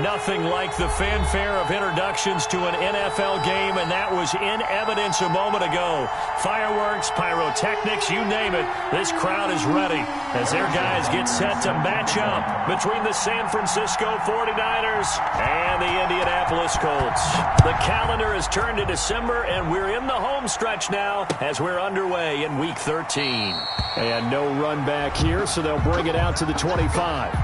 Nothing like the fanfare of introductions to an NFL game, and that was in evidence a moment ago. Fireworks, pyrotechnics, you name it. This crowd is ready as their guys get set to match up between the San Francisco 49ers and the Indianapolis Colts. The calendar has turned to December, and we're in the home stretch now as we're underway in Week 13. And no run back here, so they'll bring it out to the 25.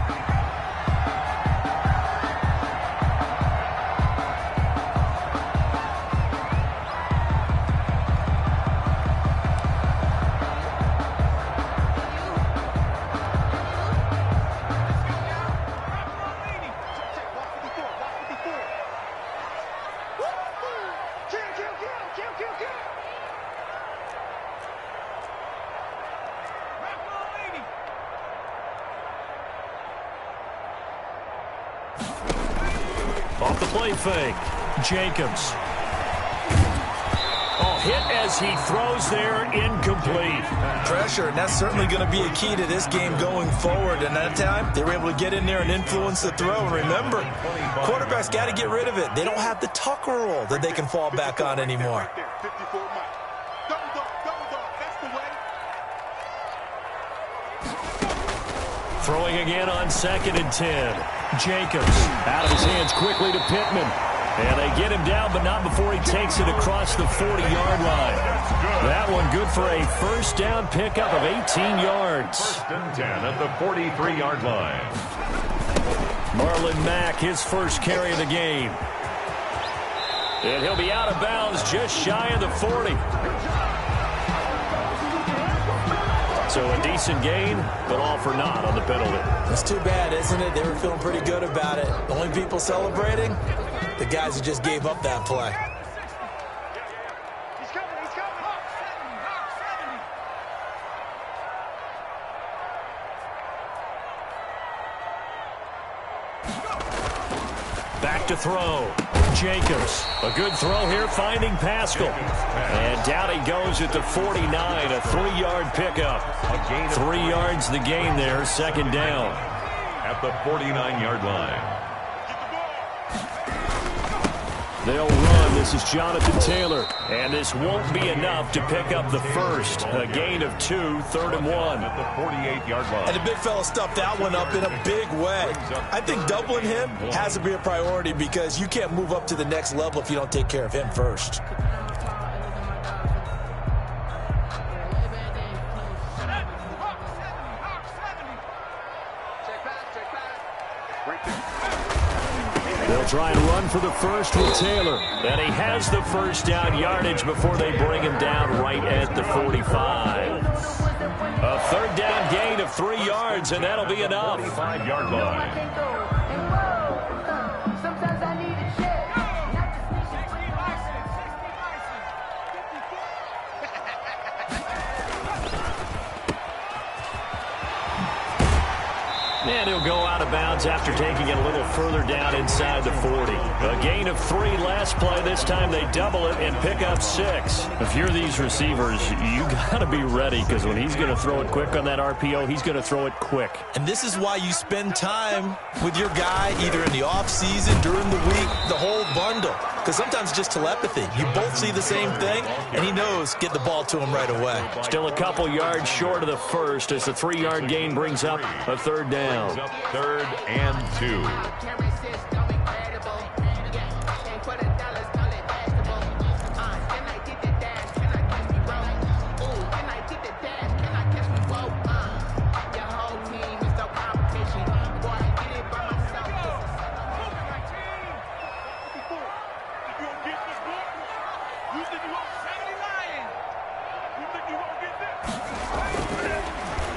Off the play fake. Jacobs. Oh, hit as he throws there, incomplete. Pressure, and that's certainly going to be a key to this game going forward. And that time, they were able to get in there and influence the throw. And remember, quarterbacks got to get rid of it. They don't have the Tucker roll that they can fall back on anymore. Throwing again on 2nd and 10. Jacobs out of his hands quickly to Pittman. And they get him down, but not before he takes it across the 40-yard line. That one good for a first down pickup of 18 yards. 1st and 10 at the 43-yard line. Marlon Mack, his first carry of the game. And he'll be out of bounds just shy of the 40. So a decent gain, but all for naught on the penalty. It's too bad, isn't it? They were feeling pretty good about it. The only people celebrating, the guys who just gave up that play. He's coming, he's coming. Back to throw. Jacobs. A good throw here, finding Pascal. And down he goes at the 49, a 3-yard pickup. 3 yards the gain there, 2nd down. At the 49-yard line. They'll run. This is Jonathan Taylor. And this won't be enough to pick up the first. A gain of 2, 3rd and 1. At the 48-yard line. And the big fella stuffed that one up in a big way. I think doubling him has to be a priority because you can't move up to the next level if you don't take care of him first. They'll try and run for the first with Taylor. And he has the first down yardage before they bring him down right at the 45. A 3rd down gain of 3 yards, and that'll be enough. 45-yard line. And he'll go out of bounds after taking it a little further down inside the 40. A gain of 3 last play. This time they double it and pick up 6. If you're these receivers, you got to be ready because when he's going to throw it quick on that RPO, he's going to throw it quick. And this is why you spend time with your guy either in the offseason, during the week, the whole bundle. Because sometimes it's just telepathy. You both see the same thing, and he knows get the ball to him right away. Still a couple yards short of the first as the 3-yard gain brings up a 3rd down. 3rd and 2.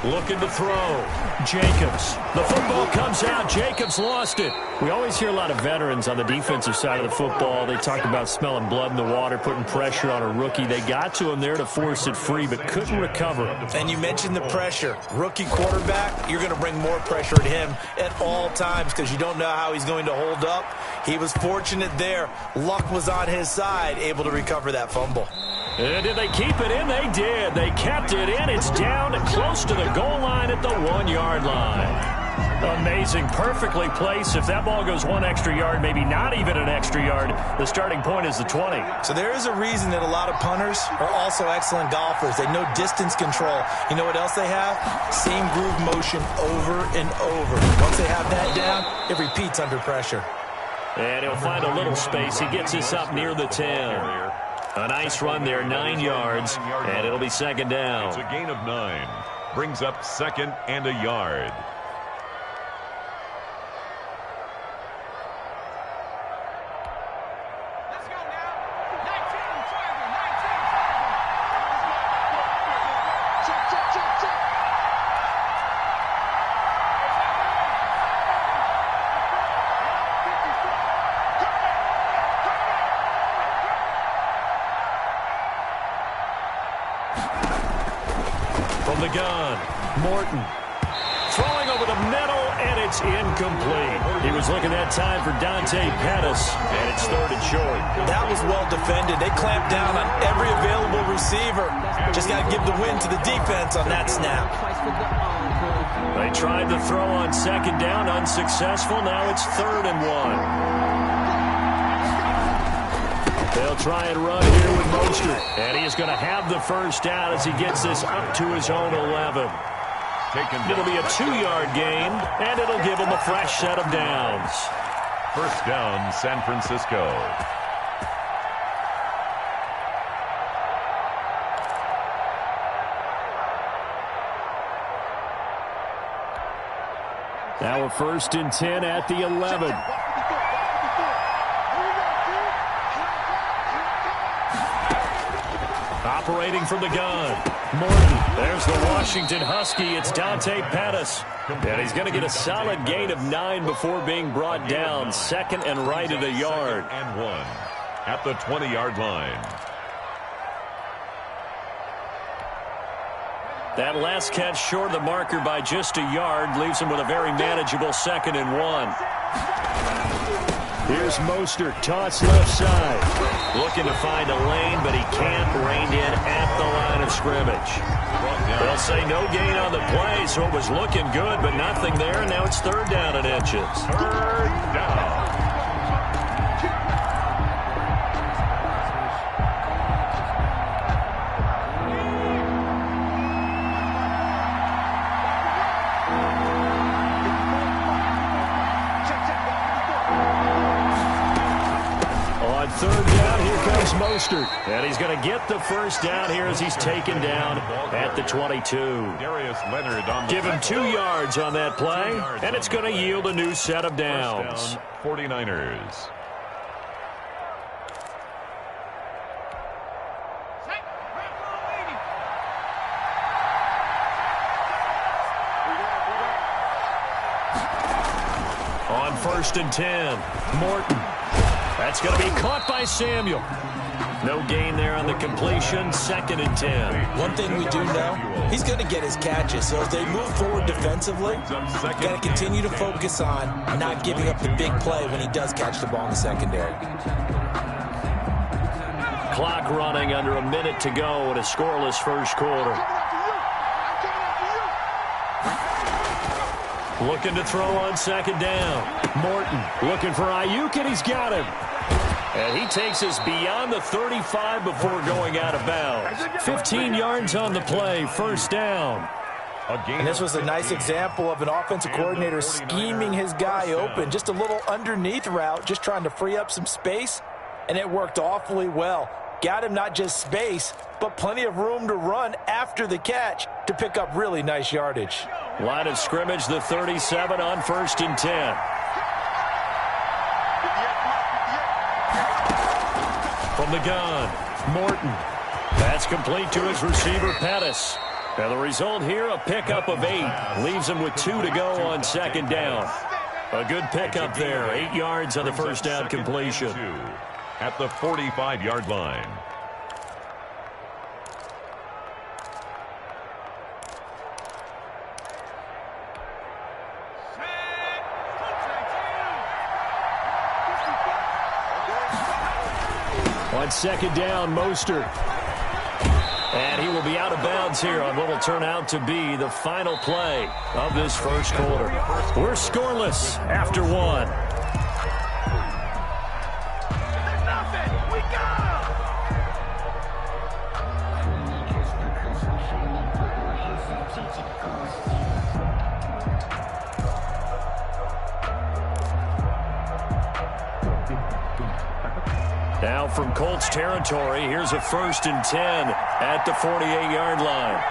Looking to throw. Jacobs. The football comes out. Jacobs lost it. We always hear a lot of veterans on the defensive side of the football. They talk about smelling blood in the water, putting pressure on a rookie. They got to him there to force it free, but couldn't recover. And you mentioned the pressure. Rookie quarterback, you're going to bring more pressure at him at all times because you don't know how he's going to hold up. He was fortunate there. Luck was on his side, able to recover that fumble. And did they keep it in? They did. They kept it in. It's down close to the goal line at the 1-yard line. Amazing. Perfectly placed. If that ball goes one extra yard, maybe not even an extra yard, the starting point is the 20. So there is a reason that a lot of punters are also excellent golfers. They know distance control. You know what else they have? Same groove motion over and over. Once they have that down, it repeats under pressure. And he'll find a little space. He gets this up near the 10. A nice run there, 9 yards, and it'll be second down. It's a gain of 9. Brings up second and a yard. The gun, Morton, throwing over the middle, and it's incomplete. He was looking that time for Dante Pettis, and it's third and short. That was well defended. They clamped down on every available receiver. Just got to give the win to the defense on that snap. They tried to throw on second down, unsuccessful. Now it's 3rd and 1. They'll try and run here with Mostert. And he is going to have the first down as he gets this up to his own 11. It'll be a 2-yard gain, and it'll give him a fresh set of downs. First down, San Francisco. Now a 1st and 10 at the 11. Operating from the gun, Morton. There's the Washington Husky. It's Dante Pettis. And he's going to get a solid gain of 9 before being brought down. Second and right at a yard. And 1 at the 20-yard line. That last catch short of the marker by just a yard leaves him with a very manageable 2nd and 1. Here's Mostert, toss left side. Looking to find a lane, but he can't. Reined in at the line of scrimmage. They'll say no gain on the play, so it was looking good, but nothing there, and now it's 3rd down and inches. 3rd down. Mostert, and he's going to get the first down here as he's taken down at the 22. Give him 2 yards on that play, and it's going to yield a new set of downs. 49ers. On 1st and 10, Morton. That's going to be caught by Samuel. No gain there on the completion. 2nd and 10. One thing we do know, he's going to get his catches. So as they move forward defensively, got to continue to focus on not giving up the big play when he does catch the ball in the secondary. Clock running under a minute to go in a scoreless first quarter. Looking to throw on 2nd down. Morton looking for Ayuk, and he's got him. And he takes us beyond the 35 before going out of bounds. 15 yards on the play, 1st down. And this was a nice example of an offensive coordinator scheming his guy open. Just a little underneath route, just trying to free up some space, and it worked awfully well. Got him not just space, but plenty of room to run after the catch to pick up really nice yardage. Line of scrimmage, the 37 on 1st and 10. From the gun, Morton. That's complete to his receiver, Pettis. And the result here, a pickup of 8. Leaves him with 2 to go on 2nd down. A good pickup there. 8 yards on the first down completion. At the 45-yard line. On 2nd down, Mostert. And he will be out of bounds here on what will turn out to be the final play of this first quarter. We're scoreless after one. Now from Colts territory, here's a 1st and 10 at the 48-yard line.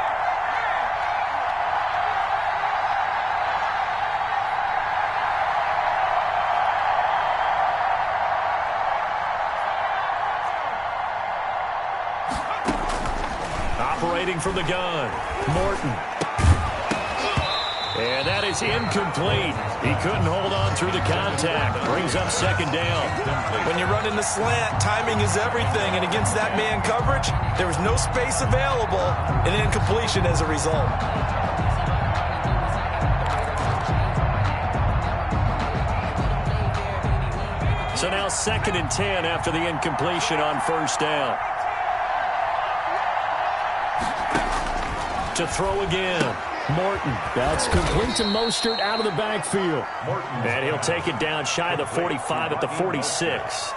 Operating from the gun, Morton. And that is incomplete. He couldn't hold on through the contact. Brings up 2nd down. When you run in the slant, timing is everything. And against that man coverage, there was no space available. And incompletion as a result. So now 2nd and 10 after the incompletion on 1st down. To throw again. Morton. That's complete to Mostert out of the backfield. And he'll take it down shy of the 45 at the 46.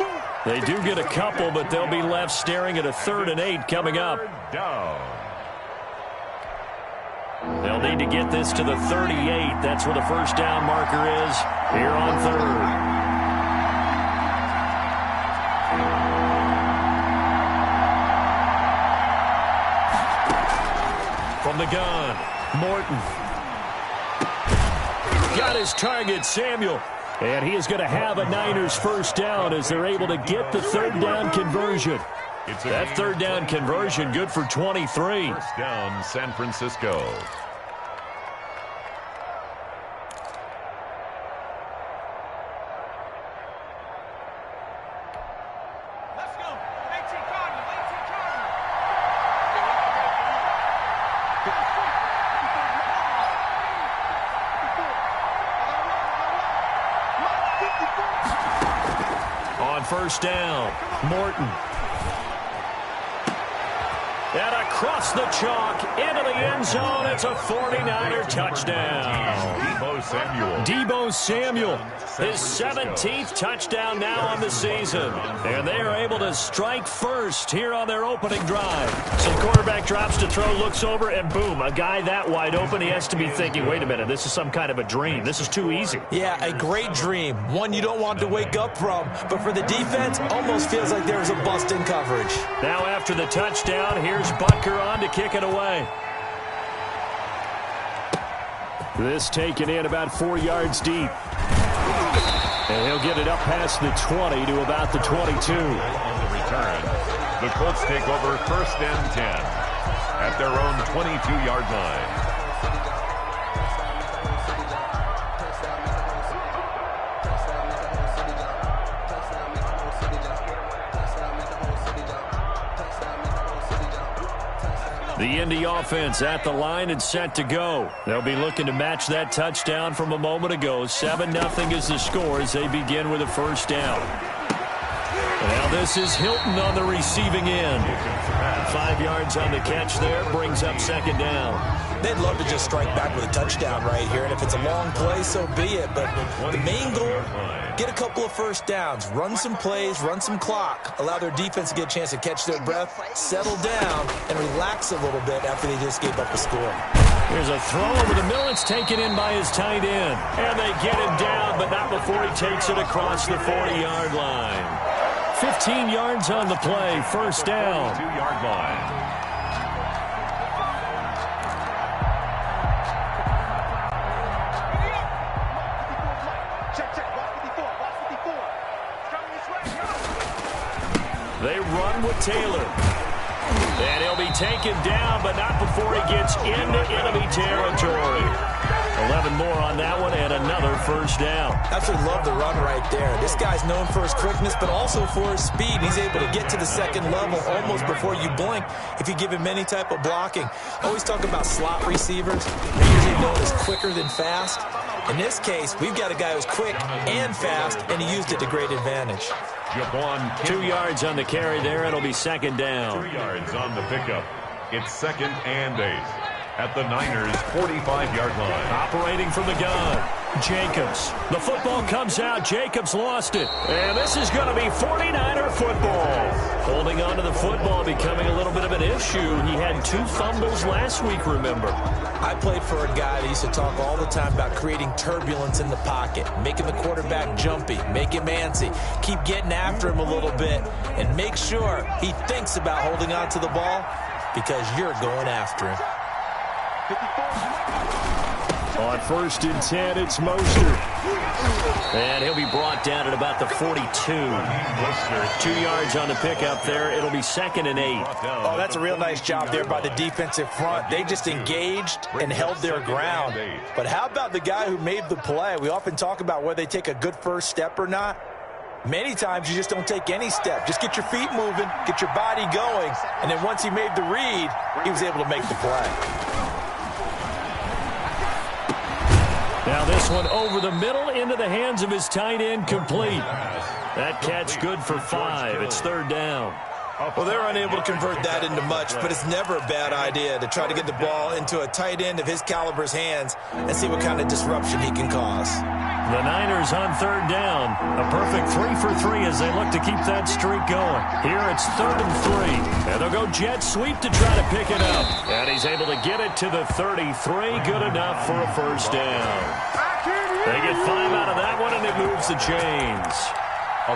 They do get a couple, but they'll be left staring at a 3rd and 8 coming up. They'll need to get this to the 38. That's where the 1st down marker is here on 3rd. From the gun, Morton. Got his target, Samuel. And he is going to have a Niners 1st down as they're able to get the 3rd down conversion. That 3rd down conversion good for 23. 1st down, San Francisco. On 1st down, Morton. And across the chalk, into the end zone. It's a 49er touchdown. Deebo Samuel, his 17th touchdown now on the season. And they are able to strike first here on their opening drive. So the quarterback drops to throw, looks over, and boom, a guy that wide open, he has to be thinking, wait a minute, this is some kind of a dream. This is too easy. Yeah, a great dream. One you don't want to wake up from. But for the defense, almost feels like there was a bust in coverage. Now after the touchdown, here's Butker on to kick it away. This taken in about 4 yards deep. And he'll get it up past the 20 to about the 22. On the return, the Colts take over 1st and 10 at their own 22-yard line. The Indy offense at the line and set to go. They'll be looking to match that touchdown from a moment ago. 7-0 is the score as they begin with a 1st down. Now this is Hilton on the receiving end. 5 yards on the catch there, brings up 2nd down. They'd love to just strike back with a touchdown right here, and if it's a long play, so be it. But the main goal, get a couple of 1st downs, run some plays, run some clock, allow their defense to get a chance to catch their breath, settle down, and relax a little bit after they just gave up a score. Here's a throw over the middle. It's taken in by his tight end. And they get him down, but not before he takes it across the 40-yard line. 15 yards on the play, 1st down. 2-yard line. They run with Taylor. And he'll be taken down, but not before he gets into enemy territory. 11 more on that one, and another 1st down. Absolutely love the run right there. This guy's known for his quickness, but also for his speed. He's able to get to the 2nd level almost before you blink if you give him any type of blocking. Always talk about slot receivers. They're usually known as quicker than fast. In this case, we've got a guy who's quick and fast, and he used it to great advantage. 2 yards on the carry there. It'll be 2nd down. 3 yards on the pickup. It's 2nd and 8 at the Niners' 45-yard line. Operating from the gun, Jacobs. The football comes out. Jacobs lost it. And this is going to be 49er football. Holding on to the football becoming a little bit of an issue. He had 2 fumbles last week, remember. I played for a guy that used to talk all the time about creating turbulence in the pocket, making the quarterback jumpy, make him antsy, keep getting after him a little bit, and make sure he thinks about holding on to the ball because you're going after him. On 1st and 10, it's Mostert. And he'll be brought down at about the 42. 2 yards on the pickup there. It'll be 2nd and 8. Oh, that's a real nice job there by the defensive front. They just engaged and held their ground. But how about the guy who made the play? We often talk about whether they take a good first step or not. Many times you just don't take any step. Just get your feet moving, get your body going, and then once he made the read, he was able to make the play. Now this one over the middle into the hands of his tight end, complete. That catch good for 5. It's 3rd down. Well, they're unable to convert that into much, but it's never a bad idea to try to get the ball into a tight end of his caliber's hands and see what kind of disruption he can cause. The Niners on 3rd down. A perfect 3 for 3 as they look to keep that streak going. Here it's 3rd and 3. And they'll go jet sweep to try to pick it up. And he's able to get it to the 33. Good enough for a 1st down. They get 5 out of that one, and it moves the chains.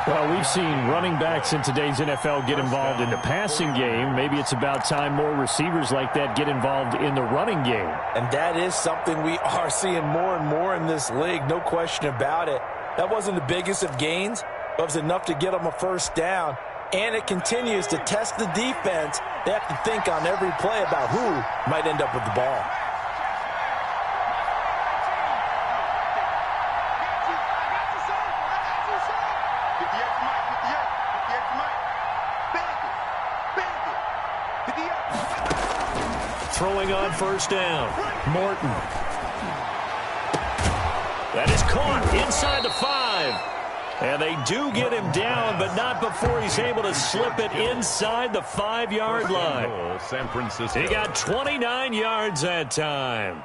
Well, we've seen running backs in today's NFL get involved in the passing game. Maybe it's about time more receivers like that get involved in the running game. And that is something we are seeing more and more in this league, no question about it. That wasn't the biggest of gains, but it was enough to get them a 1st down. And it continues to test the defense. They have to think on every play about who might end up with the ball. Throwing on 1st down. Morton. That is caught inside the 5. And they do get him down, but not before he's able to slip it inside the 5-yard line. San Francisco. He got 29 yards that time.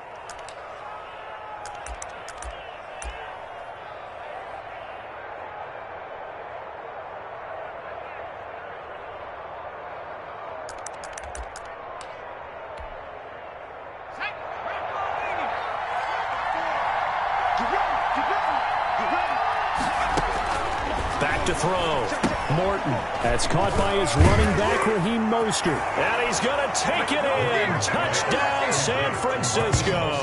Back to throw. Morton. That's caught by his running back, Raheem Mostert. And he's going to take it in. Touchdown, San Francisco.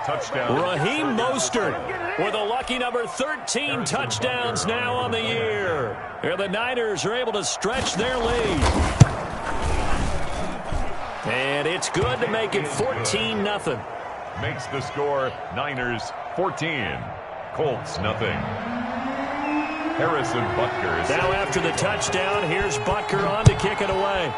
Touchdown. Raheem Mostert with a lucky number 13 touchdowns now on the year. Here the Niners are able to stretch their lead. And it's good to make it 14-0. Makes the score Niners 14. Colts nothing. Harrison Butker. Now after the touchdown, here's Butker on to kick it away.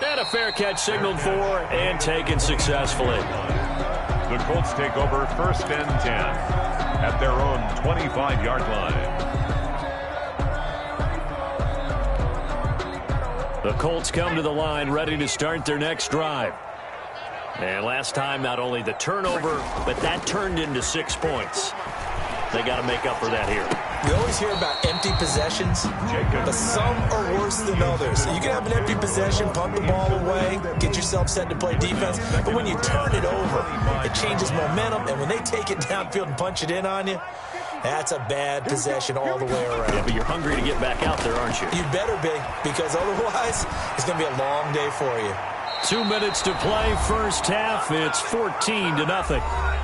And a fair catch signaled for and taken successfully. The Colts take over 1st and 10 at their own 25-yard line. The Colts come to the line ready to start their next drive. And last time, not only the turnover, but that turned into 6 points. They got to make up for that here. We always hear about empty possessions, but some are worse than others. So you can have an empty possession, punt the ball away, get yourself set to play defense, but when you turn it over, it changes momentum, and when they take it downfield and punch it in on you, that's a bad possession all the way around. Yeah, but you're hungry to get back out there, aren't you? You better be, because otherwise, it's going to be a long day for you. 2 minutes to play, 1st half. It's 14-0.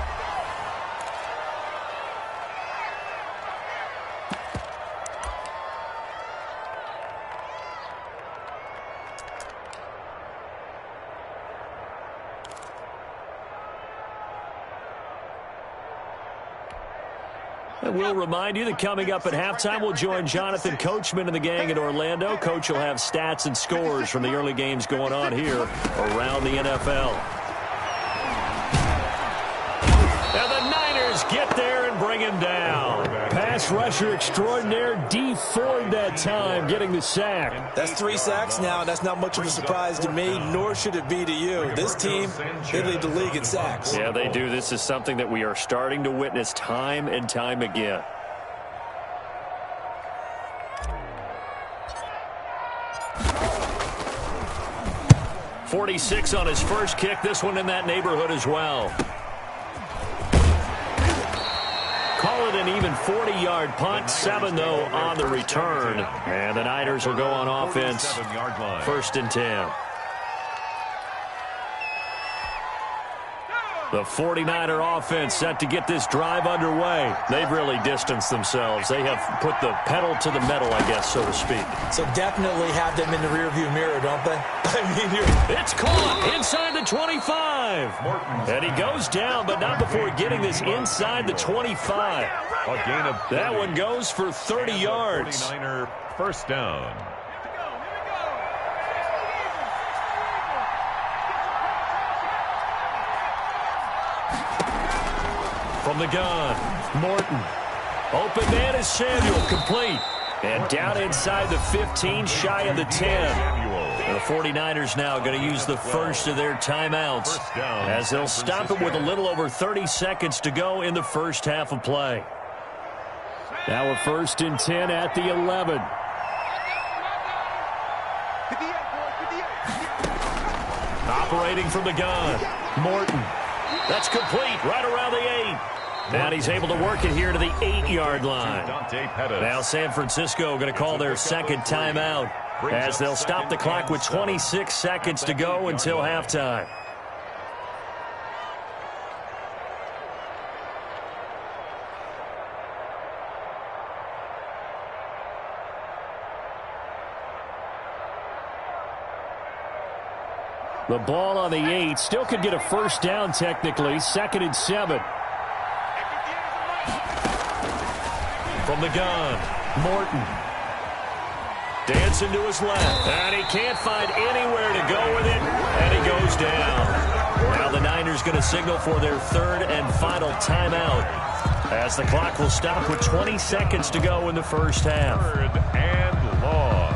We'll remind you that coming up at halftime, we'll join Jonathan Coachman and the gang in Orlando. Coach will have stats and scores from the early games going on here around the NFL. Now the Niners get there and bring him down. pass rusher extraordinaire, D Ford that time, getting the sack. That's 3 sacks now. That's not much of a surprise to me, nor should it be to you. This team, they lead the league in sacks. Yeah, they do. This is something that we are starting to witness time and time again. .46 on his first kick. This one in that neighborhood as well. Call it an even 40-yard punt. 7, though, on the return. And the Niners will go on offense. 1st and 10. The 49er offense set to get this drive underway. They've really distanced themselves. They have put the pedal to the metal, I guess, so to speak. So definitely have them in the rearview mirror, don't they? I mean, it's caught inside the 25. And he goes down, but not before getting this inside the 25. A gain of 30. That one goes for 30 yards. 49er first down. From the gun, Morton. Open man is Samuel, complete. And down inside the 15, shy of the 10. And the 49ers now going to use the first of their timeouts as they'll stop it with a little over 30 seconds to go in the first half of play. Now a 1st and 10 at the 11. Operating from the gun, Morton. That's complete right around the 8. And he's able to work it here to the 8-yard line. Now San Francisco going to call their second timeout as they'll stop the clock with 26 seconds to go until halftime. The ball on the 8. Still could get a first down technically. 2nd and 7. From the gun, Morton. Dancing to his left. And he can't find anywhere to go with it. And he goes down. Now the Niners going to signal for their 3rd and final timeout as the clock will stop with 20 seconds to go in the first half. 3rd and long.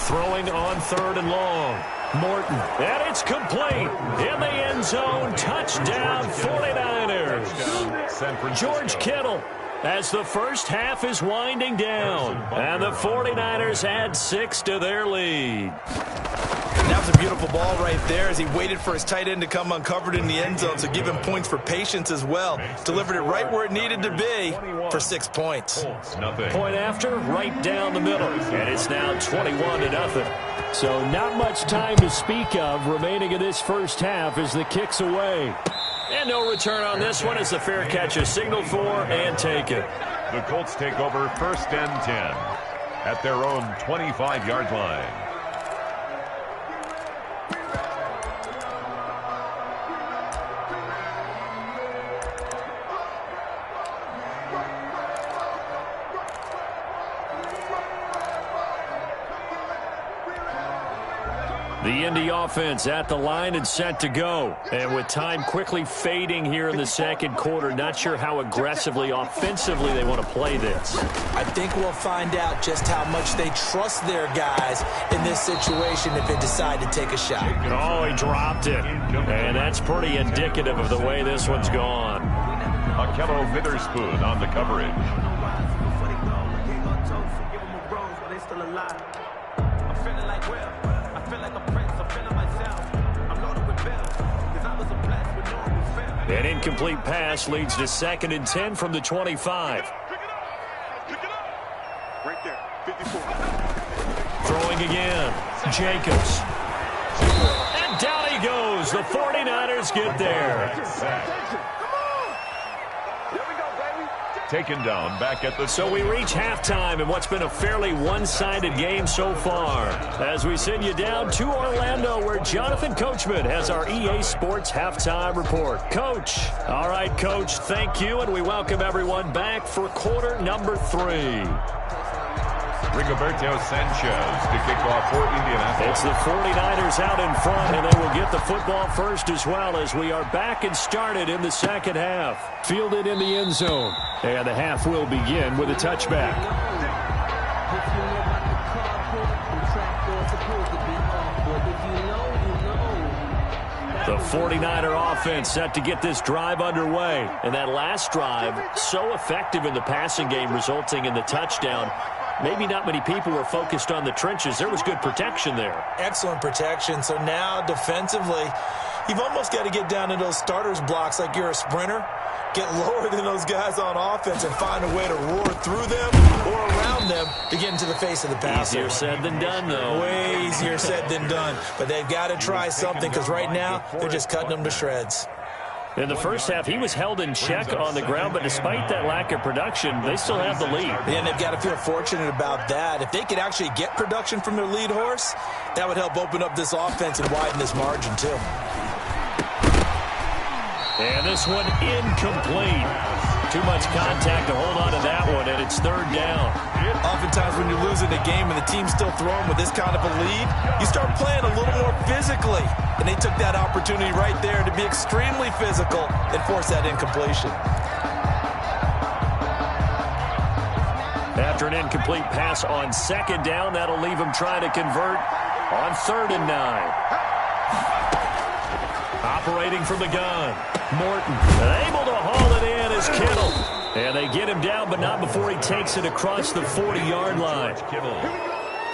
Throwing on 3rd and long. Morton. And it's complete. In the end zone. Touchdown 49ers. George Kittle as the first half is winding down. And the 49ers add 6 to their lead. That was a beautiful ball right there as he waited for his tight end to come uncovered in the end zone, so give him points for patience as well. Delivered it right where it needed to be for 6 points. Point after, right down the middle. And it's now 21-0. So not much time to speak of remaining in this first half as the kick's away. And no return on this one as the fair catch is signaled for and taken. The Colts take over 1st and 10 at their own 25-yard line. The Indy offense at the line and set to go. And with time quickly fading here in the second quarter, not sure how aggressively, offensively they want to play this. I think we'll find out just how much they trust their guys in this situation if they decide to take a shot. Oh, he dropped it. And that's pretty indicative of the way this one's gone. Akello Witherspoon on the coverage. An incomplete pass leads to 2nd and 10 from the 25. Right there, 54. Throwing again. Jacobs. And down he he goes. The 49ers get there. Taken down back at the... So we reach halftime in what's been a fairly one-sided game so far. As we send you down to Orlando, where Jonathan Coachman has our EA Sports Halftime Report. Coach. All right, Coach, thank you, and we welcome everyone back for quarter number 3. Rigoberto Sanchez to kick off for Indianapolis. It's the 49ers out in front, and they will get the football first as well as we are back and started in the second half. Fielded in the end zone. And the half will begin with a touchback. The 49er offense set to get this drive underway. And that last drive, so effective in the passing game, resulting in the touchdown. Maybe not many people were focused on the trenches. There was good protection there. Excellent protection. So now defensively, you've almost got to get down to those starters blocks like you're a sprinter. Get lower than those guys on offense and find a way to roar through them or around them to get into the face of the passer. Easier said than done, though. Way easier said than done. But they've got to try something because right now they're just cutting them to shreds. In the first half, he was held in check on the ground, but despite that lack of production, they still have the lead. And they've got to feel fortunate about that. If they could actually get production from their lead horse, that would help open up this offense and widen this margin, too. And this one incomplete. Too much contact to hold on to that one, and it's third down. Oftentimes when you're losing a game and the team's still throwing with this kind of a lead, you start playing a little more physically. And they took that opportunity right there to be extremely physical and force that incompletion. After an incomplete pass on second down, that'll leave him trying to convert on 3rd and 9. Operating from the gun, Morton able to haul it in as Kittle. And they get him down, but not before he takes it across the 40-yard line.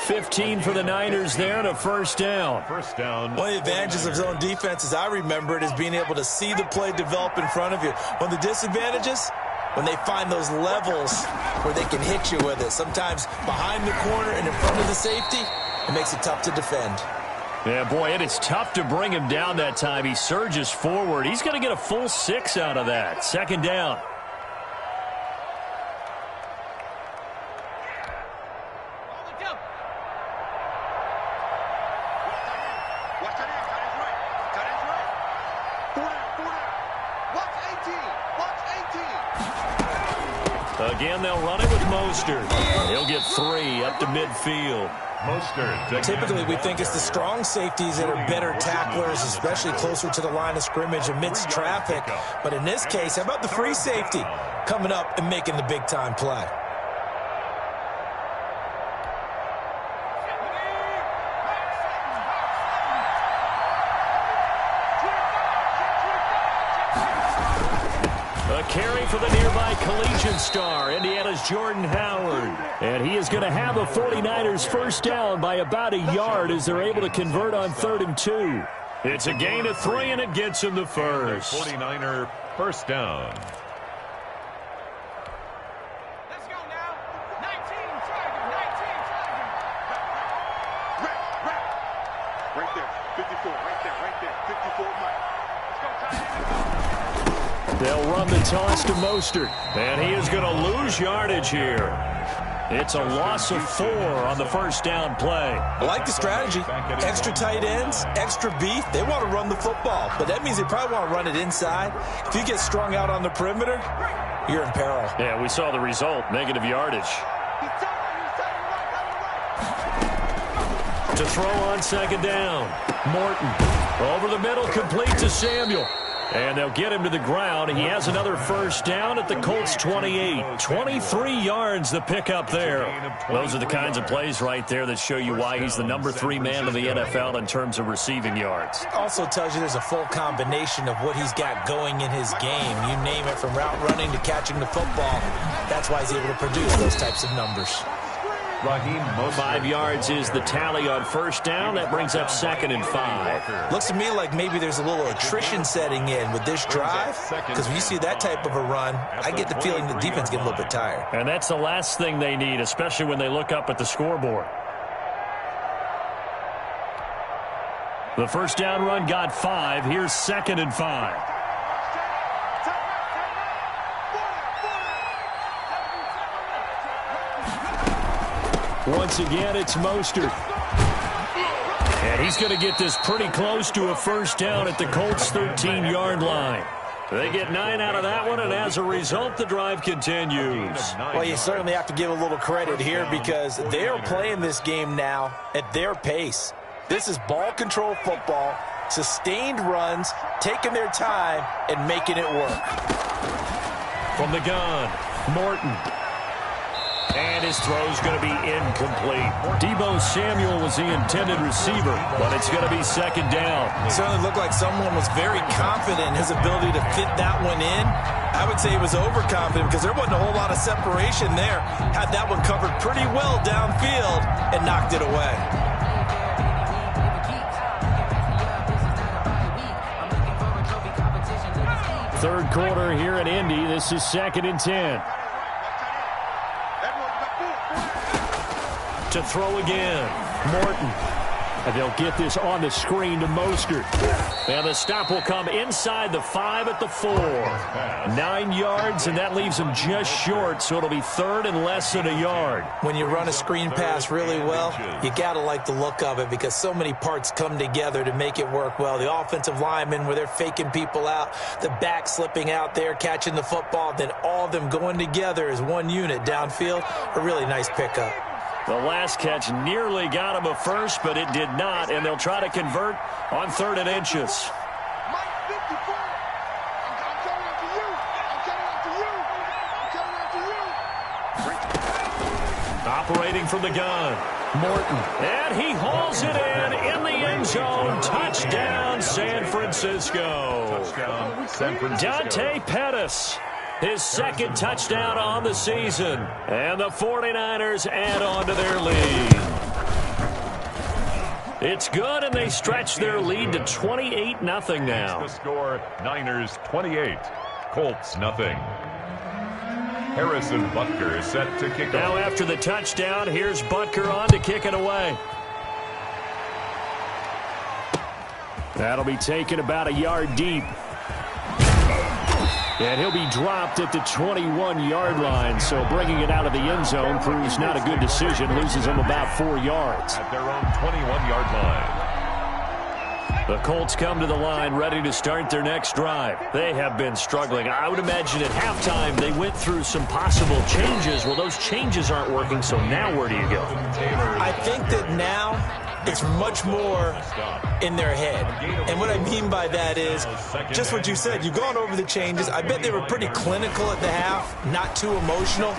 15 for the Niners there and a first down. First down. One of the advantages of zone defense, as I remember it, is being able to see the play develop in front of you. One of the disadvantages, when they find those levels where they can hit you with it. Sometimes behind the corner and in front of the safety, it makes it tough to defend. Yeah, boy, it is tough to bring him down that time. He surges forward. He's going to get a full 6 out of that. Second down. Again, they'll run it with Mostert. He'll get 3 up to midfield. Mostert. Typically, we think it's the strong safeties that are better tacklers, especially closer to the line of scrimmage amidst traffic. But in this case, how about the free safety coming up and making the big-time play? A carry for the nearby collegiate star, Indiana's Jordan Howard. And he is going to have the 49ers first down by about a yard as they're able to convert on 3rd and 2. It's a gain of 3, and it gets him the first. 49er first down. Let's go now. 19, Tiger, 19, Tiger. Right there, 54, right there, 54, Mike. Let's go, Tiger. They'll run the toss to Mostert, and he is going to lose yardage here. It's a loss of 4 on the first down play. I like the strategy. Extra tight ends, extra beef. They want to run the football, but that means they probably want to run it inside. If you get strung out on the perimeter, you're in peril. Yeah, we saw the result, negative yardage. To throw on second down, Morton over the middle, complete to Samuel. And they'll get him to the ground. He has another first down at the Colts 28. 23 yards the pickup there. Those are the kinds of plays right there that show you why he's the number 3 man in the NFL in terms of receiving yards. Also tells you there's a full combination of what he's got going in his game. You name it, from route running to catching the football. That's why he's able to produce those types of numbers. 5 yards is the tally on first down. That brings up 2nd and 5. Looks to me like maybe there's a little attrition setting in with this drive, because when you see that type of a run, I get the feeling the defense get a little bit tired. And that's the last thing they need, especially when they look up at the scoreboard. The first down run got 5. Here's 2nd and 5. Once again, it's Mostert. And he's going to get this pretty close to a first down at the Colts' 13-yard line. They get 9 out of that one, and as a result, the drive continues. Well, you certainly have to give a little credit here because they are playing this game now at their pace. This is ball control football, sustained runs, taking their time, and making it work. From the gun, Morton. And his throw's going to be incomplete. Deebo Samuel was the intended receiver, but it's going to be 2nd down. It certainly looked like someone was very confident in his ability to fit that one in. I would say he was overconfident because there wasn't a whole lot of separation there. Had that one covered pretty well downfield and knocked it away. Third quarter here in Indy. This is 2nd and 10. To throw again, Morton. And they'll get this on the screen to Mostert. And the stop will come inside the 5 at the 4. 9 yards, and that leaves them just short, so it'll be 3rd and less than a yard. When you run a screen pass really well, you got to like the look of it because so many parts come together to make it work well. The offensive linemen, where they're faking people out, the back slipping out there, catching the football, then all of them going together as one unit downfield. A really nice pickup. The last catch nearly got him a first, but it did not, and they'll try to convert on 3rd and inches. Operating from the gun, Morton. And he hauls it in the end zone. Touchdown, San Francisco. Touchdown, San Francisco. Dante Pettis. His 2nd touchdown on the season. And the 49ers add on to their lead. It's good, and they stretch their lead to 28-0 now. The score, Niners 28, Colts nothing. Harrison Butker is set to kick Now off. after the touchdown, here's Butker on to kick it away. That'll be taken about a yard deep. And he'll be dropped at the 21-yard line, so bringing it out of the end zone proves not a good decision. Loses him about 4 yards. At their own 21-yard line. The Colts come to the line ready to start their next drive. They have been struggling. I would imagine at halftime they went through some possible changes. Well, those changes aren't working, so now where do you go? I think that now it's much more in their head. And what I mean by that is just what you said. You've gone over the changes. I bet they were pretty clinical at the half, not too emotional.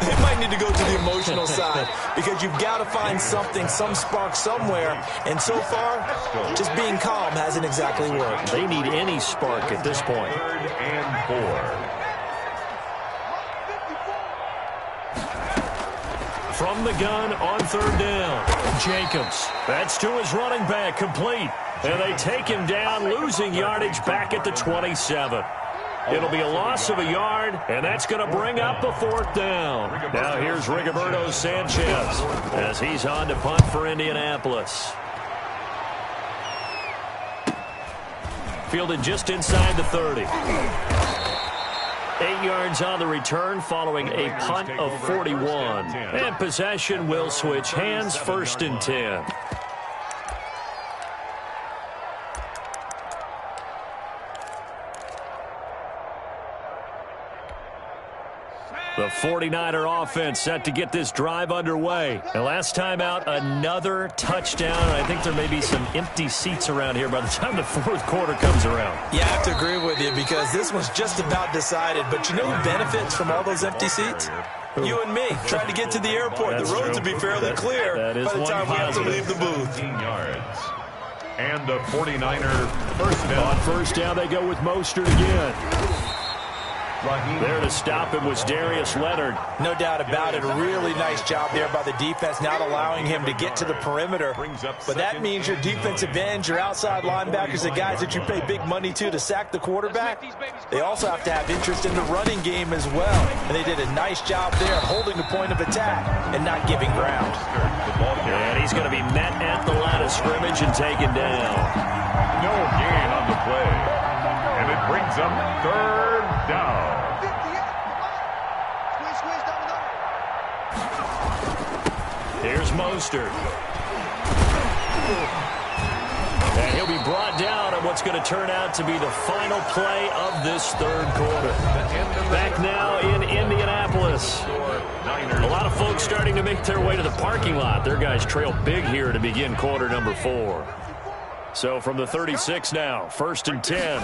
They might need to go to the emotional side because you've got to find something, some spark somewhere. And so far, just being calm hasn't exactly worked. They need any spark at this point. 3rd and 4. From the gun on 3rd down, Jacobs. That's to his running back, complete. And they take him down, losing yardage back at the 27. It'll be a loss of a yard, and that's going to bring up a 4th down. Now here's Rigoberto Sanchez as he's on to punt for Indianapolis. Fielded just inside the 30. 8 yards on the return following a punt of 41. And possession will switch hands, 1st and 10. The 49er offense set to get this drive underway. And last time out, another touchdown. I think there may be some empty seats around here by the time the 4th quarter comes around. Yeah, I have to agree with you because this one's just about decided. But you know who benefits from all those empty seats? You and me, trying to get to the airport. The roads will be fairly clear by the time we have to leave the booth. 15 yards. And a 49er first down. On 1st down, they go with Mostert again. There to stop him was Darius Leonard. No doubt about it. A really nice job there by the defense, not allowing him to get to the perimeter. But that means your defensive ends, your outside linebackers, the guys that you pay big money to sack the quarterback, they also have to have interest in the running game as well. And they did a nice job there holding the point of attack and not giving ground. And he's going to be met at the line of scrimmage and taken down. No gain on the play. And it brings up third down. Here's Mostert. And he'll be brought down on what's going to turn out to be the final play of this third quarter. Back now in Indianapolis. A lot of folks starting to make their way to the parking lot. Their guys trail big here to begin quarter number 4. So from the 36 now, 1st and 10.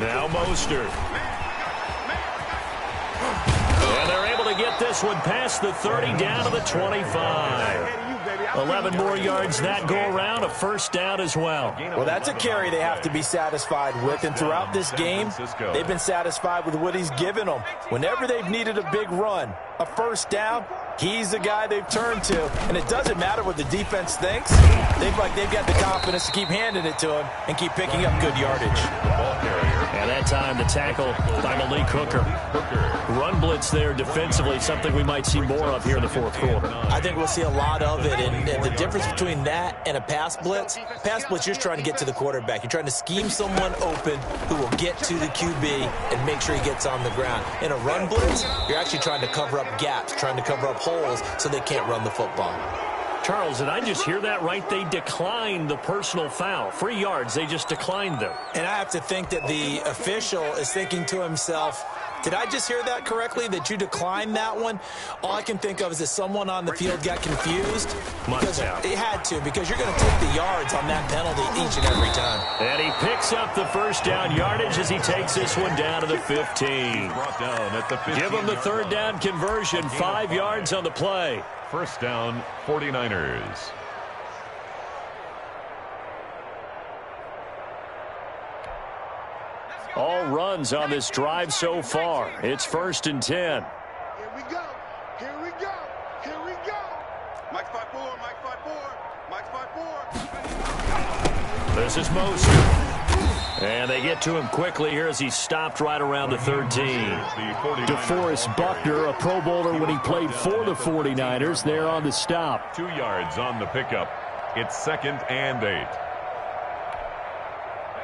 Now Mostert. And they're able to get this one past the 30 down to the 25. 11 more yards that go around, a first down as well. Well, that's a carry they have to be satisfied with, and throughout this game, they've been satisfied with what he's given them. Whenever they've needed a big run, a first down, he's the guy they've turned to, and it doesn't matter what the defense thinks. They've got the confidence to keep handing it to him and keep picking up good yardage. And that time the tackle by Malik Hooker. Run blitz there defensively, something we might see more of here in the fourth quarter. I think we'll see a lot of it, and the difference between that and a pass blitz, you're just trying to get to the quarterback. You're trying to scheme someone open who will get to the QB and make sure he gets on the ground. In a run blitz, you're actually trying to cover up gaps, trying to cover up holes so they can't run the football. Charles, did I just hear that right? They declined the personal foul. 3 yards, they just declined them. And I have to think that the official is thinking to himself, did I just hear that correctly, that you declined that one? All I can think of is that someone on the field got confused. Because it had to, because you're going to take the yards on that penalty each and every time. And he picks up the first down yardage as he takes this one down to the 15. Give him the third down conversion, 5 yards on the play. First down, 49ers. All runs on this drive so far. It's 1st and 10. Here we go. Here we go. Here we go. Mike 5-4. Mike 5-4. Mike 5-4. This is Mostert. And they get to him quickly here as he's stopped right around the 13. DeForest Buckner, a Pro Bowler when he played for the 49ers, there on the stop. 2 yards on the pickup. It's 2nd and 8.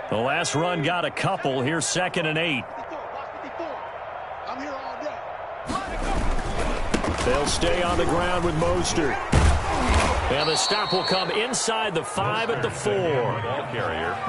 The last run got a couple. Here's 2nd and 8. I'm here all day. They'll stay on the ground with Mostert. And the stop will come inside the 5 at the 4.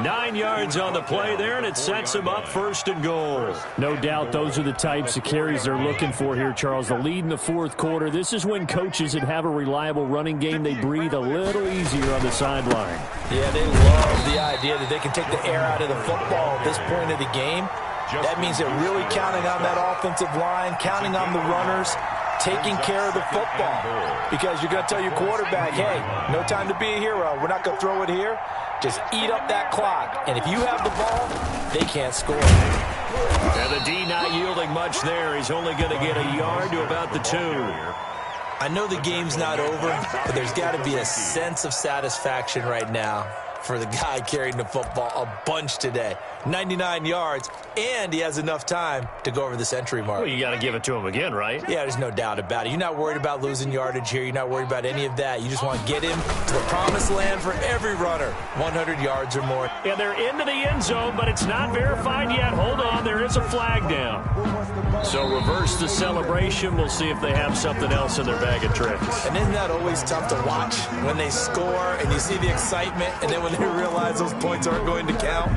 9 yards on the play there, and it sets him up 1st and goal. No doubt those are the types of carries they're looking for here, Charles. The lead in the fourth quarter. This is when coaches that have a reliable running game, they breathe a little easier on the sideline. Yeah, they love the idea that they can take the air out of the football at this point of the game. That means they're really counting on that offensive line, counting on the runners, taking care of the football. Because you're going to tell your quarterback, hey, no time to be a hero. We're not going to throw it here. Just eat up that clock. And if you have the ball, they can't score. And the D not yielding much there. He's only going to get a yard to about the 2. I know the game's not over, but there's got to be a sense of satisfaction right now for the guy carrying the football a bunch today. 99 yards, and he has enough time to go over the century mark. Well, you got to give it to him again, right? Yeah, there's no doubt about it. You're not worried about losing yardage here. You're not worried about any of that. You just want to get him to the promised land for every runner, 100 yards or more. Yeah, they're into the end zone, but it's not verified yet. Hold on, there is a flag down. So reverse the celebration. We'll see if they have something else in their bag of tricks. And isn't that always tough to watch when they score and you see the excitement, and then when they realize those points aren't going to count?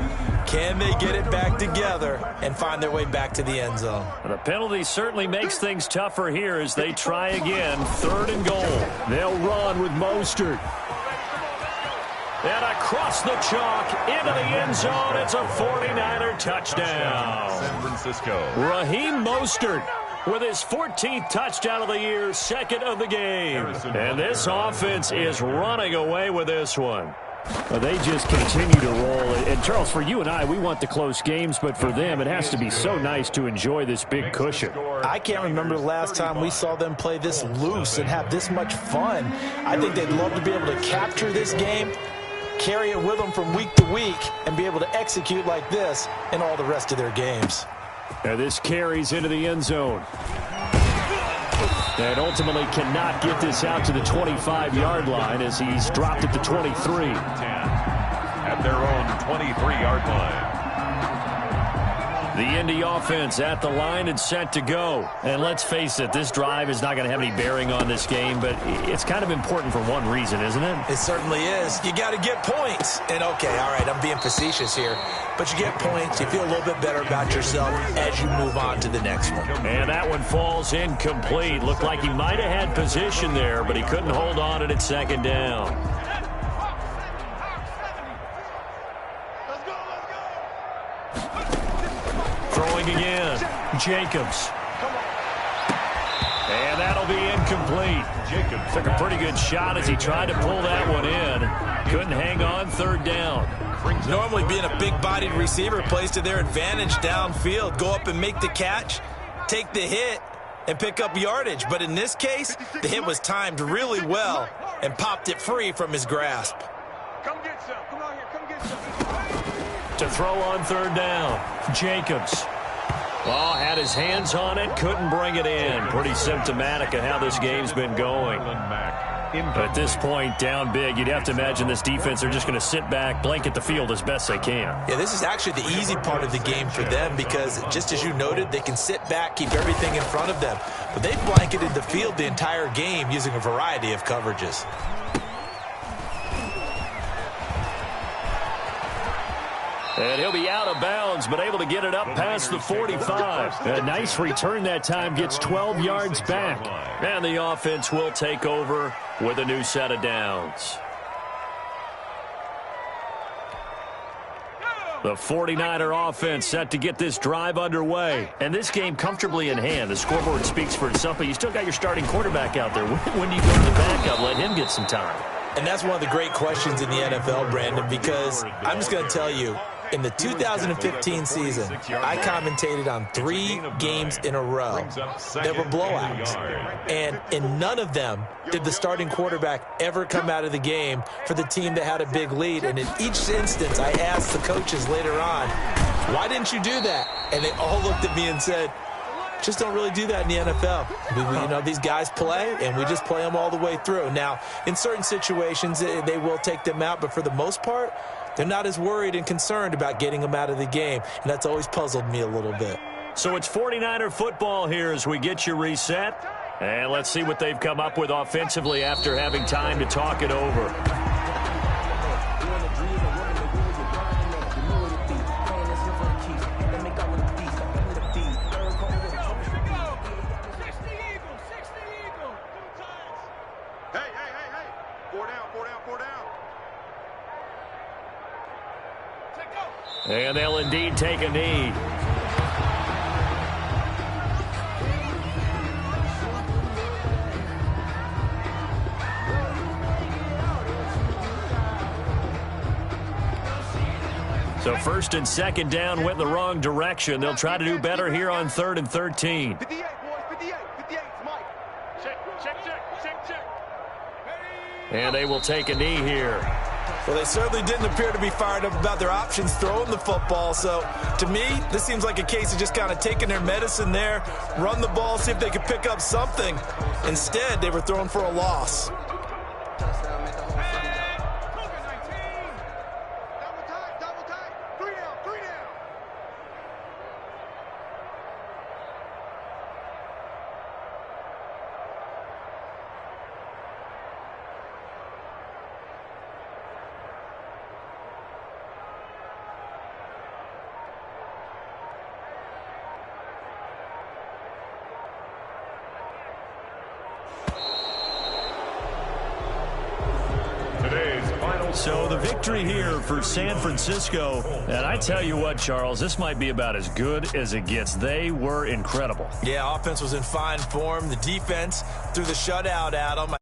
Can they get it back together and find their way back to the end zone? The penalty certainly makes things tougher here as they try again. 3rd and goal. They'll run with Mostert. And across the chalk into the end zone. It's a 49er touchdown. San Francisco. Raheem Mostert with his 14th touchdown of the year, 2nd of the game. And this offense is running away with this one. Well, they just continue to roll. And, Charles, for you and I, we want the close games, but for them, it has to be so nice to enjoy this big cushion. I can't remember the last time we saw them play this loose and have this much fun. I think they'd love to be able to capture this game, carry it with them from week to week, and be able to execute like this in all the rest of their games. Now this carries into the end zone. And ultimately cannot get this out to the 25-yard line as he's dropped at the 23. 10 at their own 23-yard line. The Indy offense at the line and set to go. And let's face it, this drive is not going to have any bearing on this game, but it's kind of important for one reason, isn't it? It certainly is. You got to get points. And, okay, all right, I'm being facetious here. But you get points, you feel a little bit better about yourself as you move on to the next one. And that one falls incomplete. Looked like he might have had position there, but he couldn't hold on it at second down. Throwing again, Jacobs. And that'll be incomplete. Jacobs took a pretty good shot as he tried to pull that one in. Couldn't hang on, third down. Normally being a big-bodied receiver plays to their advantage downfield. Go up and make the catch, take the hit, and pick up yardage. But in this case, the hit was timed really well and popped it free from his grasp. Come get some. Come out here. Come get some. To throw on third down, Jacobs. Oh, had his hands on it, couldn't bring it in. Pretty symptomatic of how this game's been going. But at this point, down big, you'd have to imagine this defense are just going to sit back, blanket the field as best they can. Yeah, this is actually the easy part of the game for them because, just as you noted, they can sit back, keep everything in front of them. But they've blanketed the field the entire game using a variety of coverages. And he'll be out of bounds, but able to get it up past the 45. A nice return that time, gets 12 yards back. And the offense will take over with a new set of downs. The 49er offense set to get this drive underway. And this game comfortably in hand. The scoreboard speaks for itself, but you still got your starting quarterback out there. When do you go to the backup? Let him get some time. And that's one of the great questions in the NFL, Brandon, because I'm just going to tell you, in the 2015 season, I commentated on 3 games in a row that were blowouts. And in none of them did the starting quarterback ever come out of the game for the team that had a big lead. And in each instance, I asked the coaches later on, why didn't you do that? And they all looked at me and said, just don't really do that in the NFL. You know, these guys play, and we just play them all the way through. Now, in certain situations, they will take them out, but for the most part, they're not as worried and concerned about getting them out of the game, and that's always puzzled me a little bit. So it's 49er football here as we get you reset. And let's see what they've come up with offensively after having time to talk it over. And they'll indeed take a knee. So first and second down went in the wrong direction. They'll try to do better here on 3rd and 13. 58, boys. 58. 58. Mike. Check. And they will take a knee here. Well, they certainly didn't appear to be fired up about their options throwing the football. So, to me, this seems like a case of just kind of taking their medicine there, run the ball, see if they could pick up something. Instead, they were throwing for a loss. Double time. 3 down. So the victory here for San Francisco. And I tell you what, Charles, this might be about as good as it gets. They were incredible. Yeah, offense was in fine form. The defense threw the shutout at them.